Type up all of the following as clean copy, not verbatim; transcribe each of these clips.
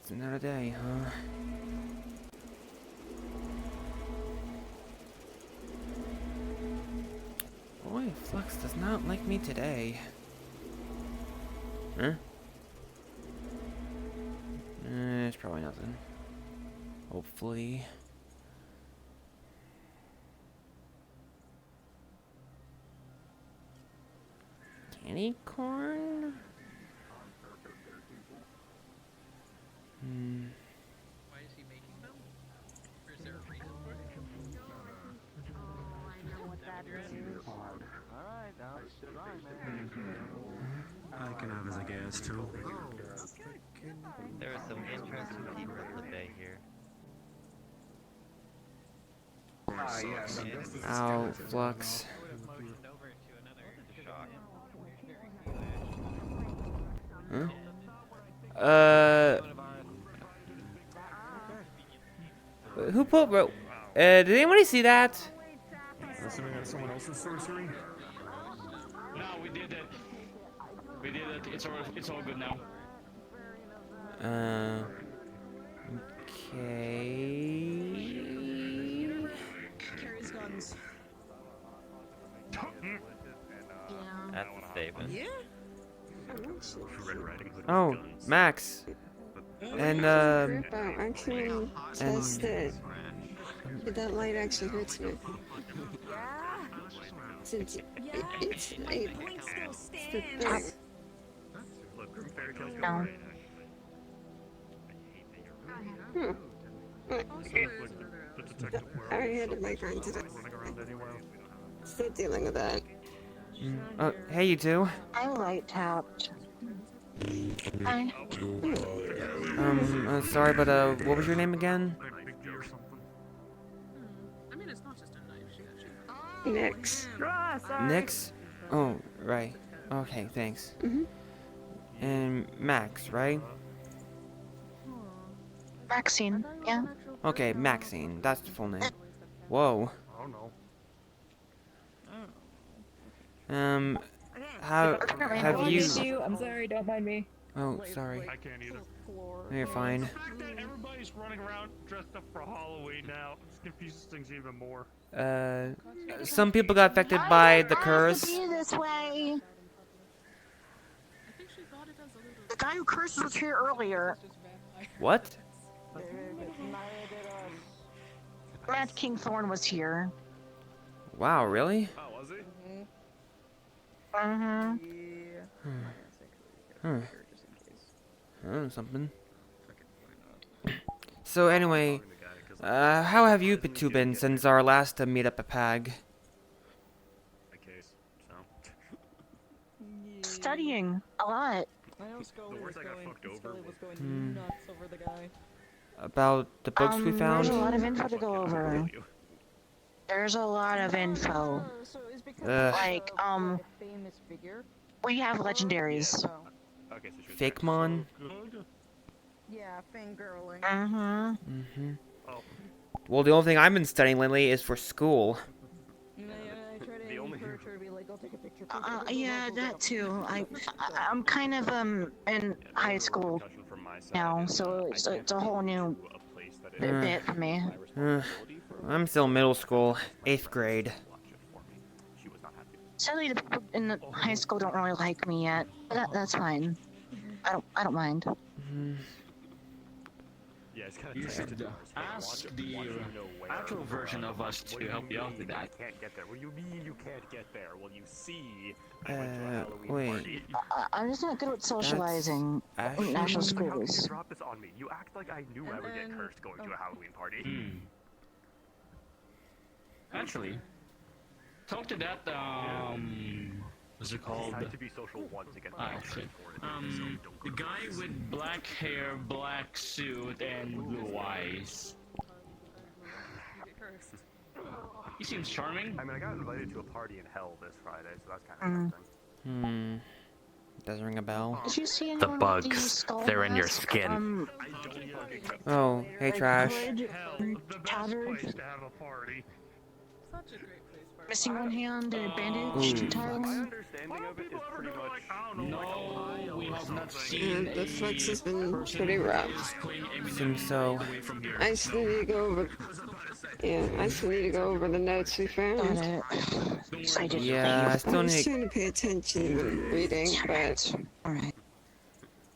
It's another day, huh? Boy, Flux does not like me today. Huh? It's probably nothing. Hopefully. Candy corn? Why is he making them? Or is there a reason for it? I know what that is. Alright, now sit on, man. I can have as a guest too. There are some interesting people today here. Ow, Flux. I would have motioned over to another shock. Huh? Who put did anybody see that? Assuming that's someone else's sorcery? No, we did it. We did it. It's all good now. Okay. Carries guns. That's a statement. Yeah. Oh, Max. And actually says that that light actually hurts me. Since it's the I already had to make mine today. Still dealing with that. Oh, hey, you two. I light tapped. Hi. Sorry, but what was your name again? I mean, it's not just a knife. She actually. Nix. Nix? Oh, right. Okay, thanks. And Max, right? Maxine, yeah. Okay, Maxine. That's the full name. Whoa. Oh no. How have you? I'm sorry, don't mind me. Oh, sorry. I can't either. No, you're fine. The fact that everybody's running around dressed up for Halloween now just confuses things even more. Some people got affected by the curse. This way. I think she thought it as a little. The guy who cursed was here earlier. What? Matt Kingthorn was here. Wow, really? Oh, was he? Something. So anyway, how have you two been since our last meetup at PAG? Studying a lot. I know Scully was worst I got going, fucked over Scully was was- going nuts over the guy. About the books we found? There's a lot of info to go over. There's a lot of info. So it's because Like, a famous figure. we have legendaries. So, Okay, so she was Fakemon? good. yeah, fangirling. Oh, Well, the only thing I've been studying lately is for school. And I try to encourage her to be like, I'll take a picture. Yeah, that too. I'm kind of in high school now, so it's a whole new bit for me. I'm still in middle school, 8th grade. Sadly, the people in the high school don't really like me yet. But that's fine. I don't mind. yeah, it's kind of You should ask the actual version of us to help you out with I that. can't get there. What do you mean you can't get there? Well, you see, I went to a Halloween wait. party. I'm just not good at socializing in national Ashley? How can you schools. drop this on me? You act like I knew I would get cursed going to a Halloween party. Actually, talk to that, what's it called? I had to be social once to get Ah, shit. The guy with black hair, black suit, and blue eyes. He seems charming. I mean, I got invited to a party in hell this Friday, so that's kind of something. Doesn't ring a bell. Did you see The anyone with these bugs, skull they're in your masks? skin. Oh, hey, Trash. Hell, the best tattered. place to have a party. Such a great place for Missing one hand and bandaged entirely. No, we have not seen The flex has been person pretty who rough. is playing every Seems so. away from here. I still need to go over. Yeah, I still need to go over the notes we Got found. it. So I did Yeah, I I still was need. trying to pay attention when reading, but Alright.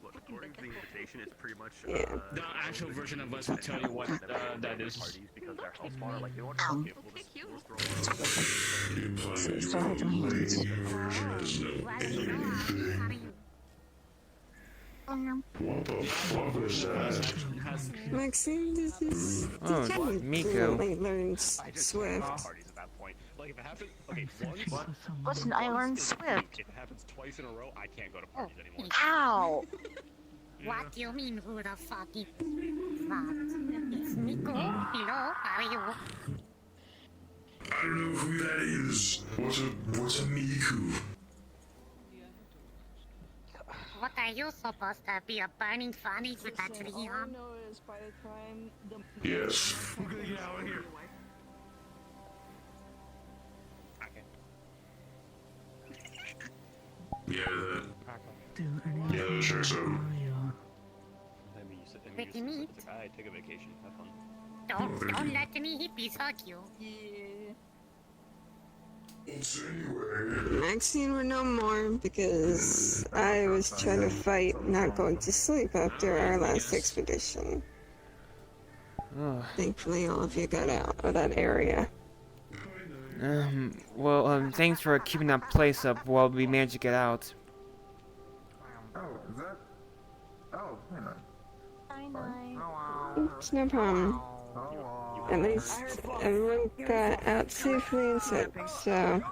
Look, according to the invitation, it's pretty much yeah. The actual version of us will tell you what that is. parties because they're house water, like they want to be able to Still hurting my hands. Maxine, this is. Oh, Miko. Learned Swift. parties at that point. Like if it happens, okay, once. Listen, I learned Swift. If it happens twice in a row, I can't go to parties anymore. Ow! What do you mean, who the fuck is that? It's Nico. Hello, how are you? I don't know who that is. What's a Miku? What are you supposed to be, a burning furnace with a Listen, tree all I on? know is by the time the Yes. We're gonna get out of here. Yeah, that. Yeah, that checks out. I mean, you said, Pretty neat. it's like, alright, take a vacation, have fun. Don't let any hippies hug you. So anyway, Maxine would know more because I was trying to fight not going to sleep after our last expedition. Ugh. Thankfully, all of you got out of that area. Well, thanks for keeping that place up while we managed to get out. Oh, is that? Oh, wait a minute. It's no problem. Oh, At least everyone got out safely and safe, so.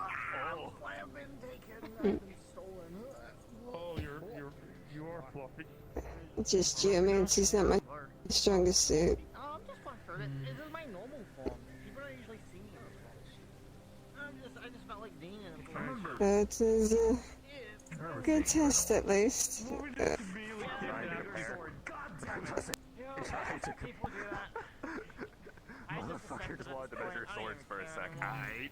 Just geomancy's not my strongest suit. Oh, I'm just wondering. This is my normal form. People don't usually see me in this form. I just felt like being in a form. That is a good test, at least. People do that. Motherfucker just wanted to measure swords for a sec. Aight.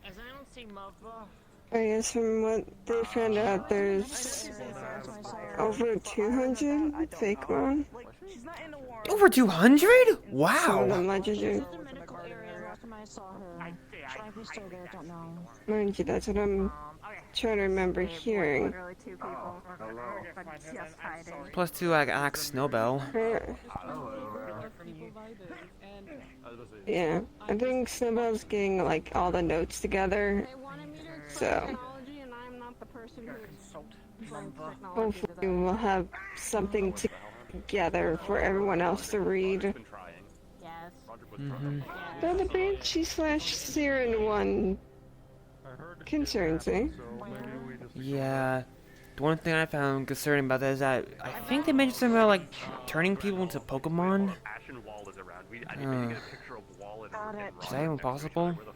Has anyone seen Mother? I guess from what they found out, there's over 200 fake one. she's not in the war. Over 200? Some of Wow. them legendary. The medical area, last time I saw her. She might be still there, don't know. Mind you, that's what I'm trying to remember hearing. Literally two people. But just hiding. Plus 2, I axe Snowbell. Her, yeah, I think Snowbell's getting like all the notes together, They wanted me to explain so technology, and I'm not the person who explains technology to hopefully them. we'll have something together for everyone else to read. Been trying. Yes. Though the Banshee slash Siren one concerns me. Yeah. The one thing I found concerning about that is that I think they mentioned something about like turning people into Pokemon. Ashen Wall is around. I need to get a picture of Wall and Got it. Rock Is that even next to each possible? other. Where the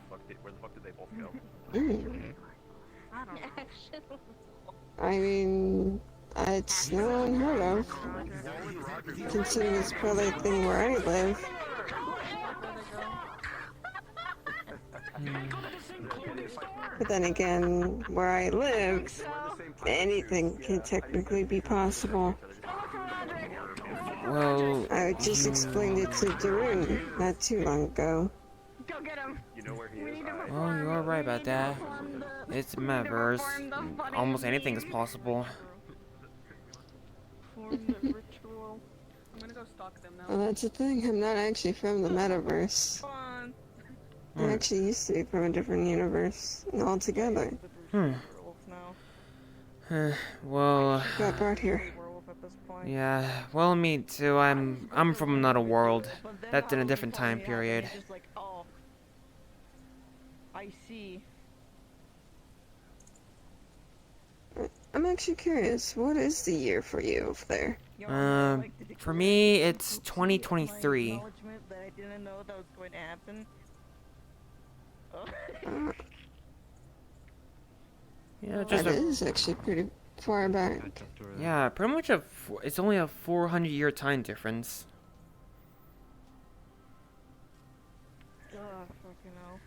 fuck did they both go? I mean, it's no unheard of, considering it's probably a thing where I live. But then again, where I live, anything can technically be possible. Well, I just explained it to Darun not too long ago. Go get him. You know where he is? oh, you are right about that. It's metaverse. Almost anything is possible. Perform the ritual. I'm gonna go stalk them now. Well, that's the thing, I'm not actually from the metaverse. Fun. I actually used to be from a different universe altogether. Werewolf now. Well, Got brought here. Werewolf at this point. yeah. Well, me too. I'm from another world. That's in a different time period. Just like, oh, I see. I'm actually curious, what is the year for you over there? For me, it's 2023. Acknowledgement that I didn't know that was going to happen. Yeah, just That a, is actually pretty far back. yeah, pretty much it's only a 400-year time difference. Fucking hell.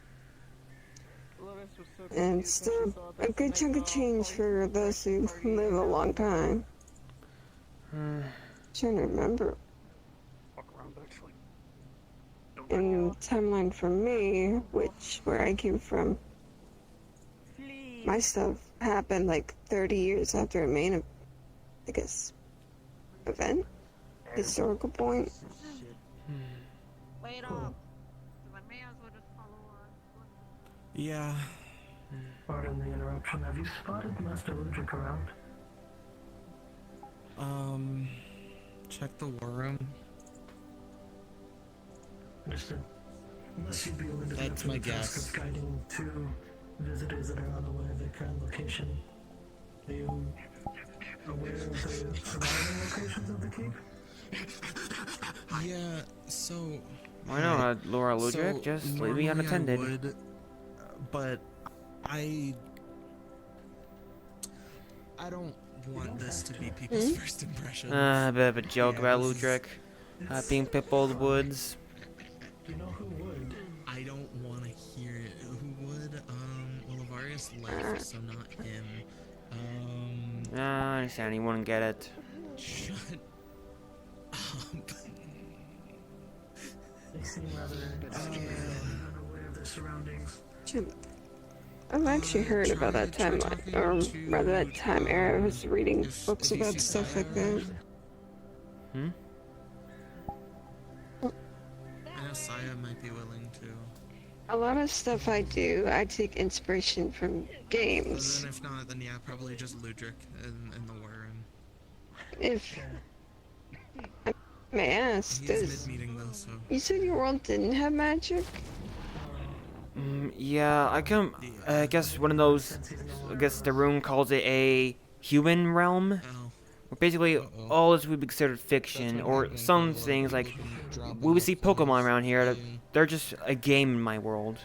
And still a good chunk of change for those who live a long time. Trying to remember. In timeline for me, where I came from, my stuff happened like 30 years after a main, I guess, event, historical point. Wait up. I may as well just follow on. Yeah. Pardon the interruption. Have you spotted Master Ludwig around? Check the war room. Understood. Unless you'd be willing to That's do my the task guess. of guiding two visitors that are unaware of their current location. Are you aware of the surrounding locations of the keep? Yeah, so... Why not, Laura Ludwig? Just leave me unattended. I would, but I don't want this to be people's first impression. A bit of a joke about Ludwig being Pitbull Woods. Do you know who would? I don't want to hear it. Who would? Well, Avarius left, so not him. I understand, he wouldn't get it. Shut up. They seem rather unaware of their surroundings. I've actually heard about that timeline, or rather that time era. I was reading books about stuff like that. I know Saya might be willing to. A lot of stuff I do, I take inspiration from But games. then if not, then yeah, probably just Ludwig in the war room. If I may ask, He's mid-meeting though, so. you said your world didn't have magic? Yeah, I guess one of those, I guess the room calls it a human realm. Where basically all this would be considered fiction, or some things like, we would see Pokemon around here, they're just a game in my world.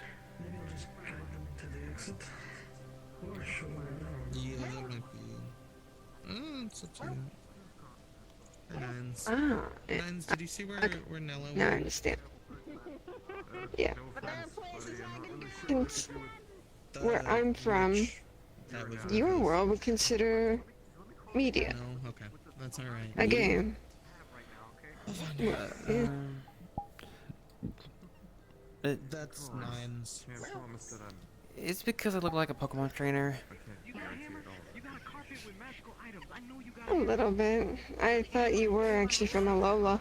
Yeah, that might be. It's up to you. Nines. Nines, did you see where Nella went? No, I understand. Yeah. Since where I'm from, your world would consider media. No, okay, that's all right. A game. Yeah. That's Nines. It's because I look like a Pokemon trainer. A little bit. I thought you were actually from Alola.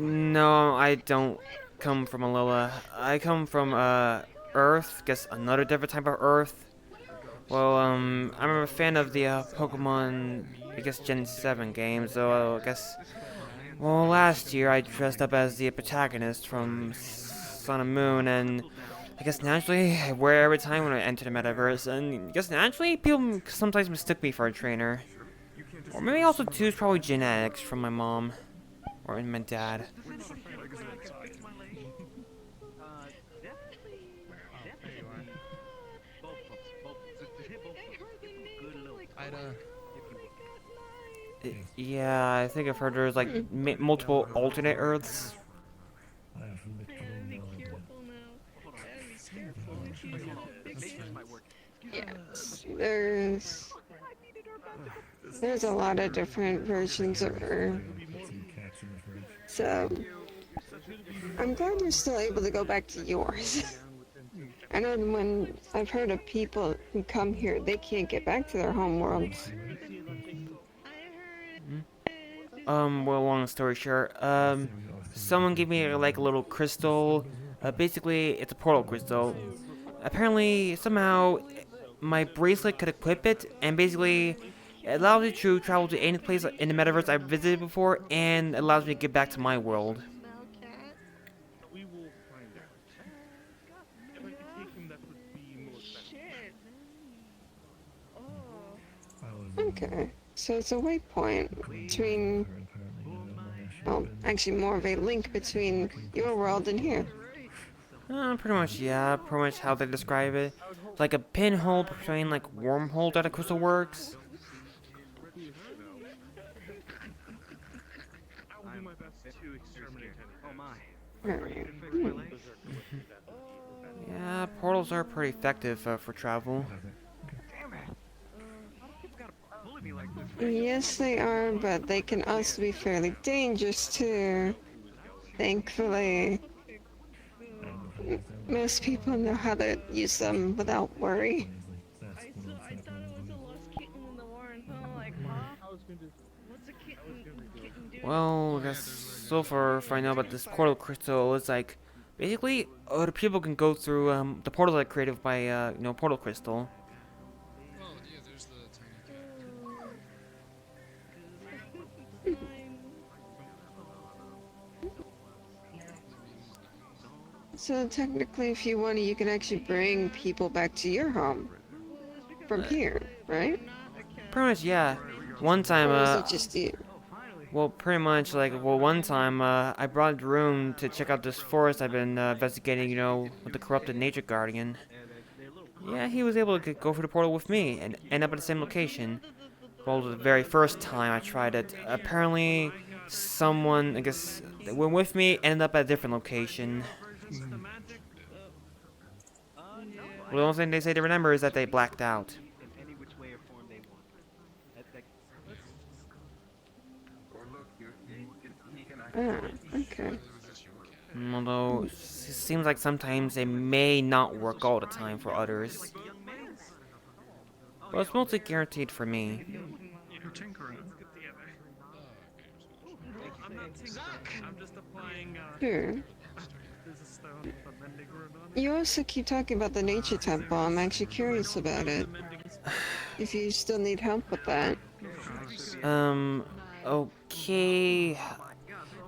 No, I don't come from Alola. I come from, Earth. Guess another different type of Earth. Well, I'm a fan of the, Pokemon, I guess, Gen 7 games, so I guess... Well, last year I dressed up as the protagonist from Sun and Moon, and I guess naturally I wear every time when I enter the metaverse, and I guess naturally people sometimes mistook me for a trainer. Or maybe also too, it's probably genetics from my mom. Or my dad. Yeah, I think I've heard there's like multiple alternate Earths. Yes, there's a lot of different versions of Earth. So I'm glad you're still able to go back to yours. I know when I've heard of people who come here, they can't get back to their home worlds. Well, long story short, someone gave me like a little crystal. Basically, it's a portal crystal. Apparently, somehow, my bracelet could equip it, and basically, it allows me to travel to any place in the metaverse I've visited before, and allows me to get back to my world. Okay, so it's a waypoint between, well, actually more of a link between your world and here. Pretty much, yeah, pretty much how they describe it. Like a pinhole between like wormholes that a crystal works. Alright. Yeah, portals are pretty effective for travel. Yes, they are, but they can also be fairly dangerous too. Thankfully, most people know how to use them without worry. I thought it was a lost kitten in the warren, so I'm like, huh? What's a kitten doing? Well, I guess so far if I know about this portal crystal, it's like basically other people can go through the portals I created by portal crystal. Well, yeah, there's the tiny So technically, if you want to, you can actually bring people back to your home from here, right? Pretty much, yeah. One time, Or is it just you? well, pretty much, like, well, one time, I brought Room to check out this forest I've been investigating, with the corrupted nature guardian. Yeah, he was able to go through the portal with me and end up at the same location. Well, the very first time I tried it, apparently someone, I guess, that went with me ended up at a different location. Well, the only thing they say to remember is that they blacked out. Ah, okay. Although, it seems like sometimes they may not work all the time for others. But it's mostly guaranteed for me. You're tinkering. I'm not tinkering. I'm just applying. Sure. There's a stone with a mending rune on it. You also keep talking about the nature temple. I'm actually curious about it. If you still need help with that. Okay.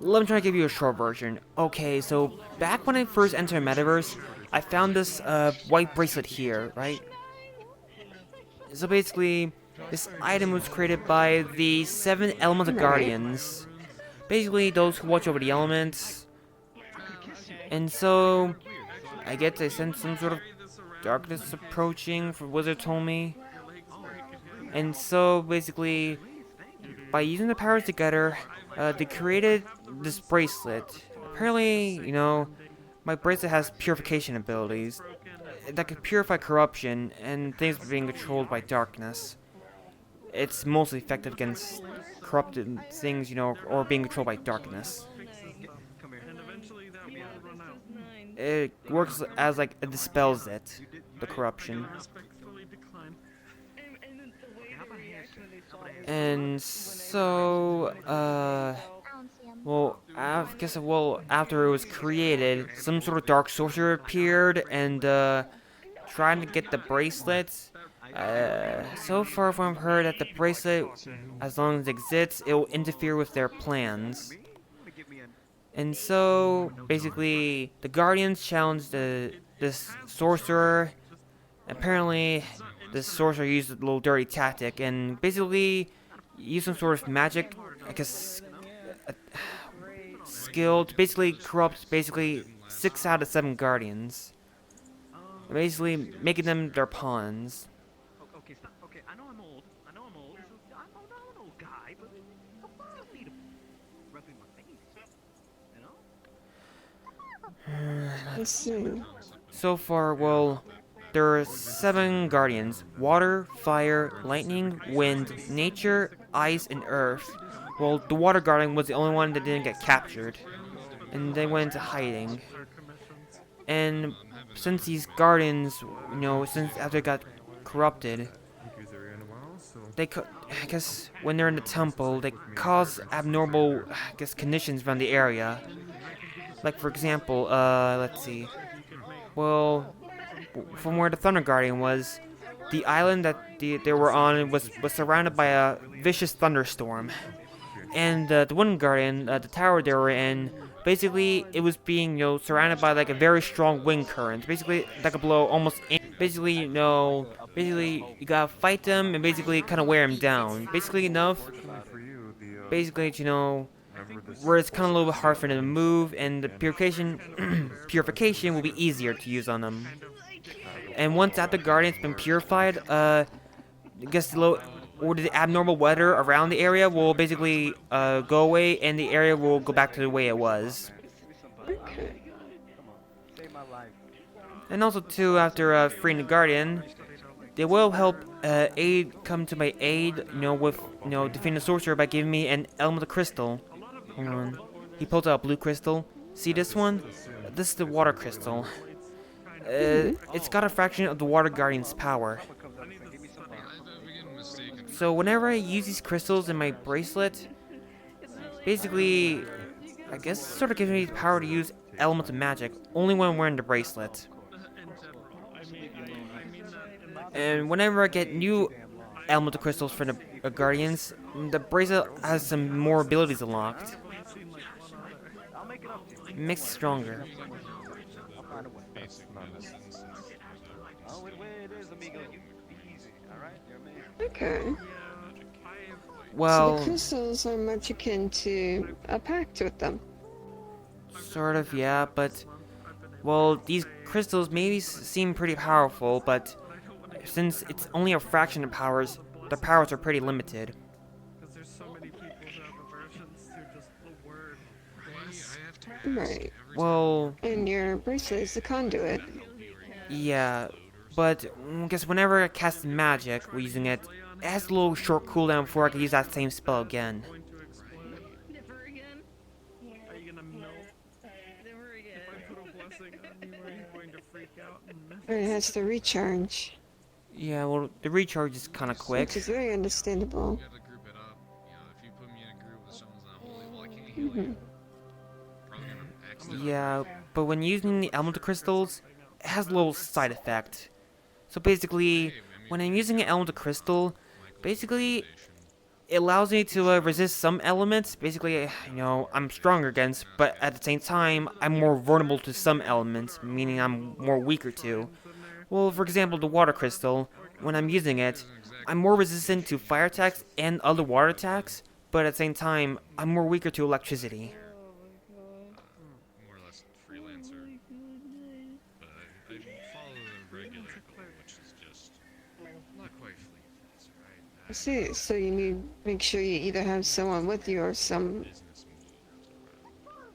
Let me try to give you a short version. Okay, so back when I first entered Metaverse, I found this white bracelet here, right? So basically, this item was created by the 7 Elemental Guardians. Basically, those who watch over the elements. And so, I guess they sense some sort of darkness approaching, for Wizard told me. And so, basically, by using the powers together, they created this bracelet. Apparently, my bracelet has purification abilities that can purify corruption and things being controlled by darkness. It's mostly effective against corrupted things, or being controlled by darkness. It works as like it dispels it, the corruption. And so, after it was created, some sort of dark sorcerer appeared and trying to get the bracelet. So far from heard that the bracelet, as long as it exists, it will interfere with their plans. And so, basically, the Guardians challenged this sorcerer. Apparently, this sorcerer used a little dirty tactic and basically used some sort of magic, I guess, skill to basically corrupt 6 out of 7 Guardians. Basically, making them their pawns. Okay, I know I'm old. I'm an old guy, but I need to rub in my face. I see. So far, well, there are 7 Guardians: water, fire, lightning, wind, nature, ice, and earth. Well, the water Guardian was the only one that didn't get captured, and they went into hiding. And since these Guardians, since after they got corrupted, I guess when they're in the temple, they cause abnormal, conditions around the area. Like, for example, let's see. Well, from where the Thunder Guardian was, the island that they were on was surrounded by a vicious thunderstorm. And the Wind Guardian, the tower they were in, basically it was being, surrounded by like a very strong wind current. Basically, that could blow almost basically, you gotta fight them and basically kind of wear them down. Basically enough, where it's kind of a little bit hard for them to move, and the purification will be easier to use on them. And once that the Guardian's been purified, I guess the abnormal weather around the area will basically go away, and the area will go back to the way it was. And also too, after freeing the Guardian, they will help come to my aid, with defeating the sorcerer by giving me an elemental crystal. Hold on. He pulled out a blue crystal. See this one? This is the water crystal. It's got a fraction of the water guardian's power. So whenever I use these crystals in my bracelet, basically, I guess sort of gives me the power to use elemental magic only when I'm wearing the bracelet. And whenever I get new elemental crystals for the guardians, the bracelet has some more abilities unlocked. It makes it stronger. Okay. Well, so the crystals are much akin to a pact with them. Sort of, yeah, but well, these crystals maybe seem pretty powerful, but since it's only a fraction of powers, the powers are pretty limited. Right. Well, and your bracelet is the conduit. Yeah, but I guess whenever I cast magic using it, it has a little short cooldown before I can use that same spell again. It has to recharge. Yeah, well, the recharge is kind of quick. Which is very understandable. Yeah, but when using the elemental crystals, it has a little side effect. So basically, when I'm using an elemental crystal, basically, it allows me to resist some elements. Basically, I'm stronger against, but at the same time, I'm more vulnerable to some elements, meaning I'm more weaker to. Well, for example, the water crystal, when I'm using it, I'm more resistant to fire attacks and other water attacks, but at the same time, I'm more weaker to electricity. I see, so you need to make sure you either have someone with you or some...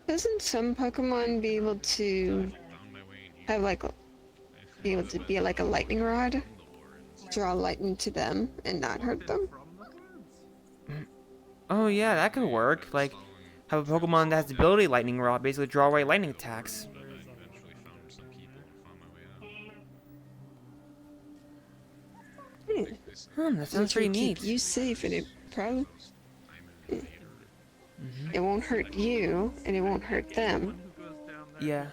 Doesn't some Pokemon be able to have be able to be like a lightning rod? Draw lightning to them and not hurt them? Oh yeah, that could work. Like, have a Pokemon that has the ability Lightning Rod, basically draw away lightning attacks. That sounds pretty neat. Keep you safe, and it probably... It won't hurt you, and it won't hurt them. Yeah.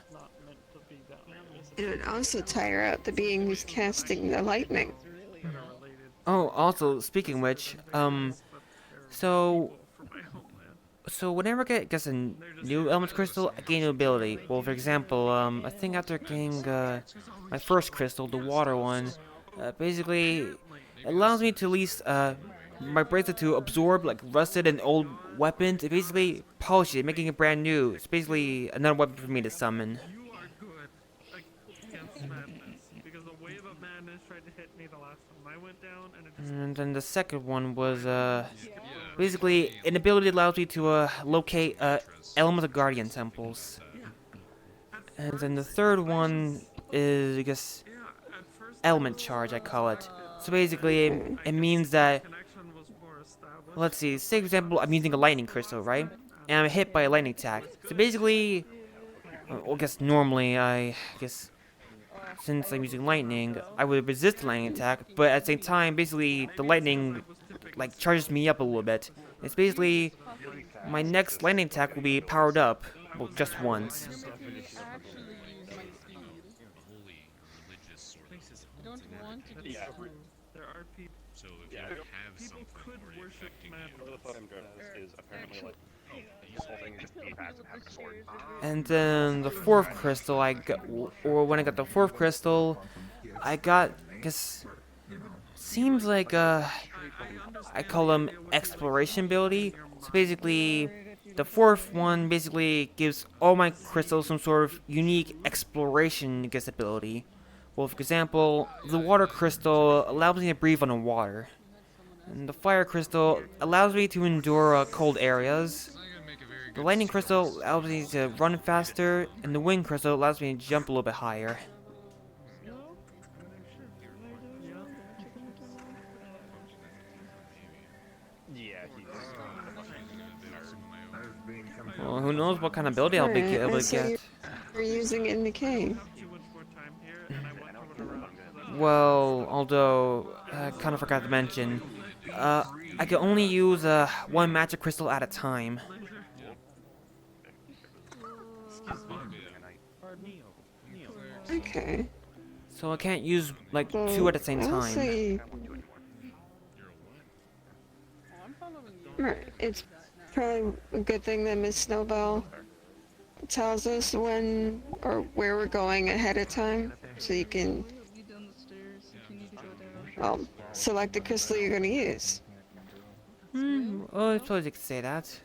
It would also tire out the being who's casting the lightning. Oh, also, speaking of which, so whenever I get a new element crystal, I gain an ability. Well, for example, I think after getting my first crystal, the water one, basically, it allows me to at least my bracelet to absorb like rusted and old weapons. It basically polishes it, making it brand new. It's basically another weapon for me to summon. And then the second one was basically an ability that allows me to locate elemental guardian temples. And then the third one is, I guess, element charge, I call it. So basically, it means that, let's see, say for example, I'm using a lightning crystal, right? And I'm hit by a lightning attack. So basically, I guess normally, since I'm using lightning, I would resist the lightning attack, but at the same time, basically, the lightning, like, charges me up a little bit. It's basically, my next lightning attack will be powered up, well, just once. And then the fourth crystal when I got the fourth crystal, I guess, seems like, I call them exploration ability. So basically, the fourth one basically gives all my crystals some sort of unique exploration, ability. Well, for example, the water crystal allows me to breathe underwater. And the fire crystal allows me to endure cold areas. The lightning crystal allows me to run faster, and the wind crystal allows me to jump a little bit higher. Well, who knows what kind of ability I'll be Alright, able to so get. you're using it in the cave. Well, although I kind of forgot to mention, I can only use one magic crystal at a time. Okay. So I can't use like So, two at the same I will time. say, right, it's probably a good thing that Miss Snowbell tells us when or where we're going ahead of time, so you can, well, select the crystal you're going to use. Oh, I suppose you could say that.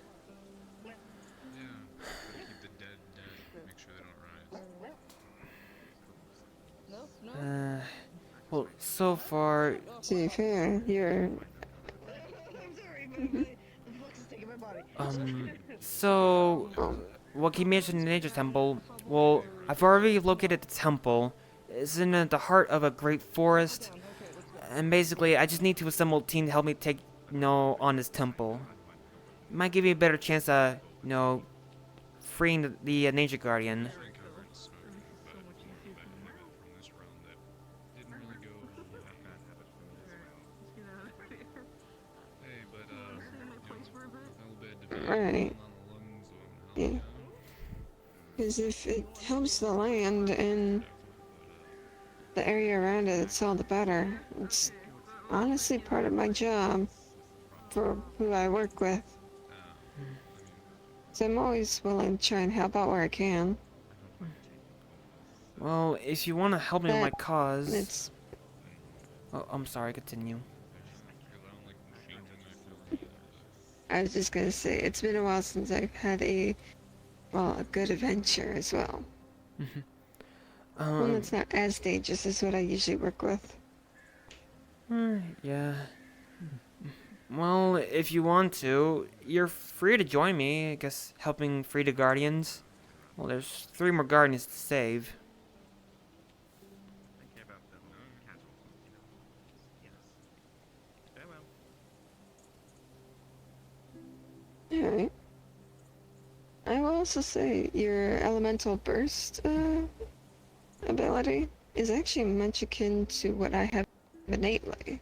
Well, so far, To be fair, you're... so, what you mentioned in the Nature Temple, well, I've already located the temple. It's in the heart of a great forest, and basically, I just need to assemble a team to help me take, on this temple. It might give me a better chance of, freeing the Nature Guardian. Right. Yeah. Because if it helps the land and the area around it, it's all the better. It's honestly part of my job for who I work with. So I'm always willing to try and help out where I can. Well, if you want to help me with my cause... It's... Oh, I'm sorry, continue. I was just gonna say, it's been a while since I've had a good adventure as well. One that's not as dangerous as what I usually work with. Yeah. Well, if you want to, you're free to join me, I guess, helping free the Guardians. Well, there's 3 more Guardians to save. Alright. I will also say your elemental burst ability is actually much akin to what I have innately,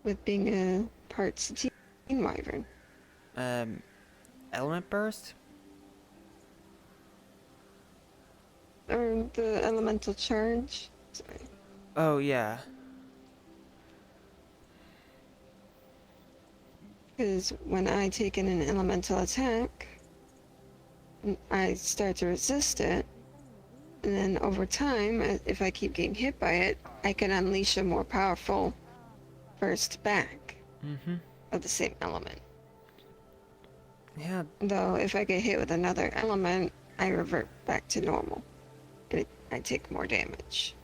with being a part Satine Wyvern. Element Burst? Or the elemental charge. Sorry. Oh, yeah. Because when I take in an elemental attack, I start to resist it, and then over time, if I keep getting hit by it, I can unleash a more powerful burst back of the same element. Yeah. Though, if I get hit with another element, I revert back to normal. And I take more damage.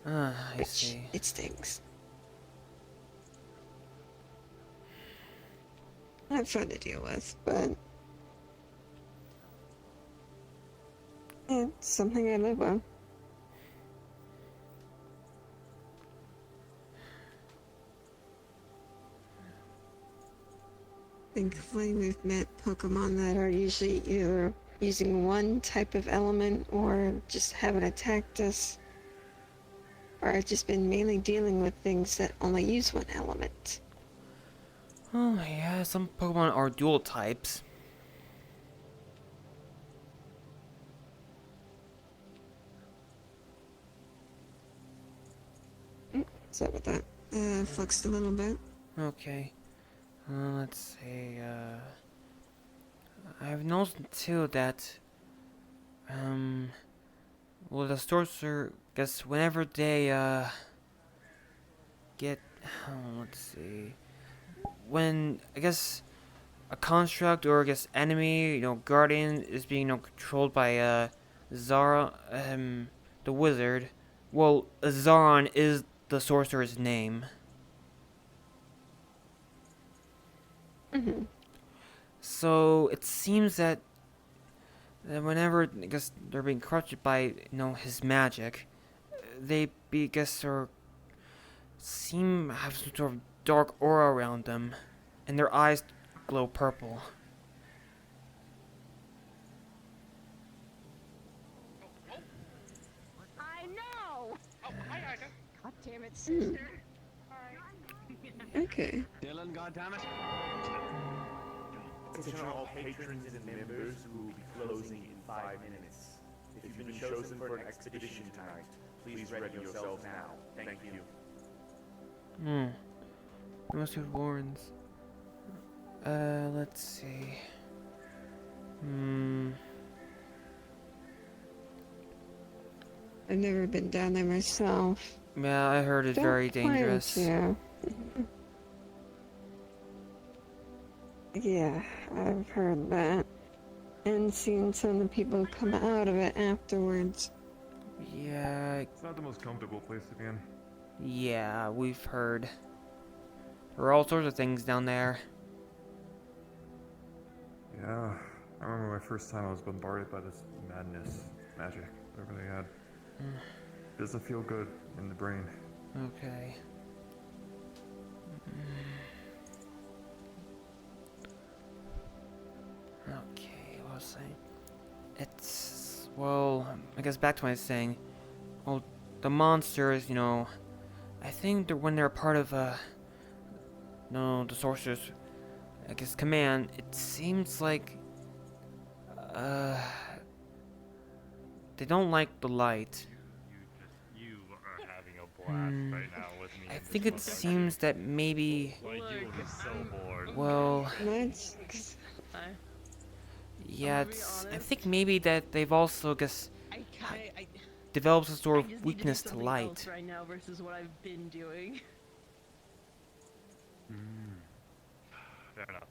I see. It stings. Not fun to deal with, but it's something I live with. Thankfully, we've met Pokemon that are usually either using one type of element or just haven't attacked us, or I've just been mainly dealing with things that only use one element. Oh, yeah, some Pokemon are dual types. Sorry about that. Fluxed a little bit. Okay. Let's see, I've noticed too that, well, the sorcerer, guess whenever they, get, let's see, when, I guess, a construct or, I guess, enemy, guardian is being, controlled by, Zara, the wizard, well, Zaron is the sorcerer's name. So it seems that whenever I guess they're being corrupted by his magic, they seem to have some sort of dark aura around them, and their eyes glow purple. I know! Oh, hi, Ida. God damn it, sister. Okay. Dylan, goddammit. Attention all patrons and members who will be closing in 5 minutes. If you've been chosen for an expedition tonight, please ready yourselves now. Thank you. There must be warrants. Let's see. I've never been down there myself. Yeah, I heard it's Don't very plan dangerous. to. Yeah, I've heard that. And seen some of the people come out of it afterwards. Yeah. It's not the most comfortable place to be in. Yeah, we've heard. There are all sorts of things down there. Yeah, I remember my first time I was bombarded by this madness, magic, whatever they had. It doesn't feel good in the brain. Okay. Okay, what was I saying? It's, well, I guess back to what I was saying. Well, the monsters, you know, I think when they're part of, no, the sorcerer's, I guess, command, it seems like, they don't like the light. You are having a blast right now with me. I think it seems that maybe, Like, you will be so bored. well, yeah, I think maybe that they've also, developed a sort of weakness to light. Right now versus what I've been doing. Fair enough.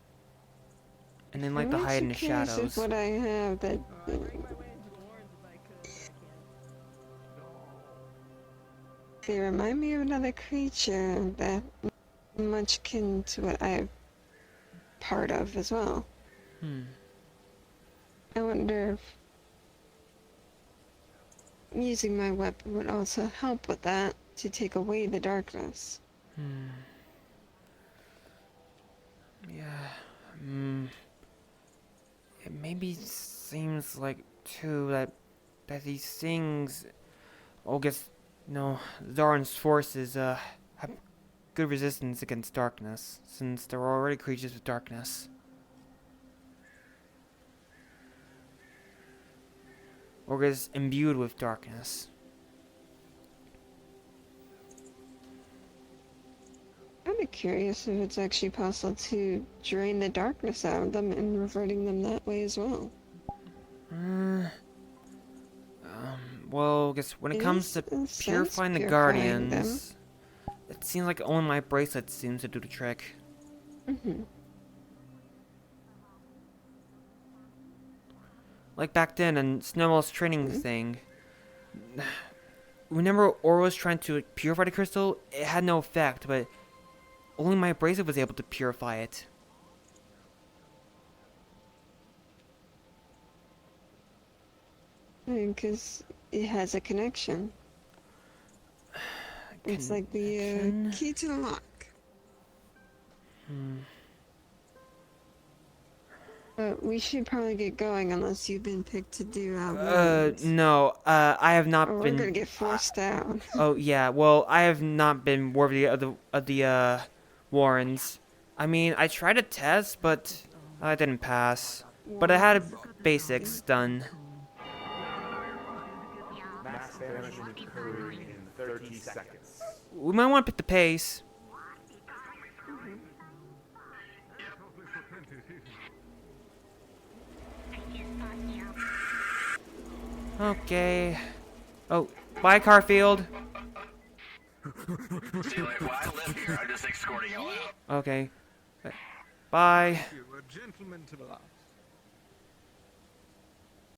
And then like to hide in the shadows. What I have that. They remind me of another creature that much akin to what I'm part of as well. I wonder if using my weapon would also help with that, to take away the darkness. Yeah. It maybe seems like too that these things, Zarin's forces have good resistance against darkness, since they're already creatures with darkness. Or is imbued with darkness. I'd be curious if it's actually possible to drain the darkness out of them and reverting them that way as well. Well, I guess when it comes to purifying the Guardians, it seems like only my bracelet seems to do the trick. Like back then in Snowball's training thing, remember Aura was trying to purify the crystal? It had no effect, but only my bracelet was able to purify it. Because it has a connection. It's like the key to the lock. But we should probably get going unless you've been picked to do no, I have not been. We're gonna get forced out. Oh yeah, well, I have not been worthy of the Warrens. I mean, I tried a test, but I didn't pass. But I had basics done. Mass damage occurring in 30 seconds. We might want to pick the pace. Okay. Oh, bye, Carfield. Okay. Bye. You were a gentleman to the last.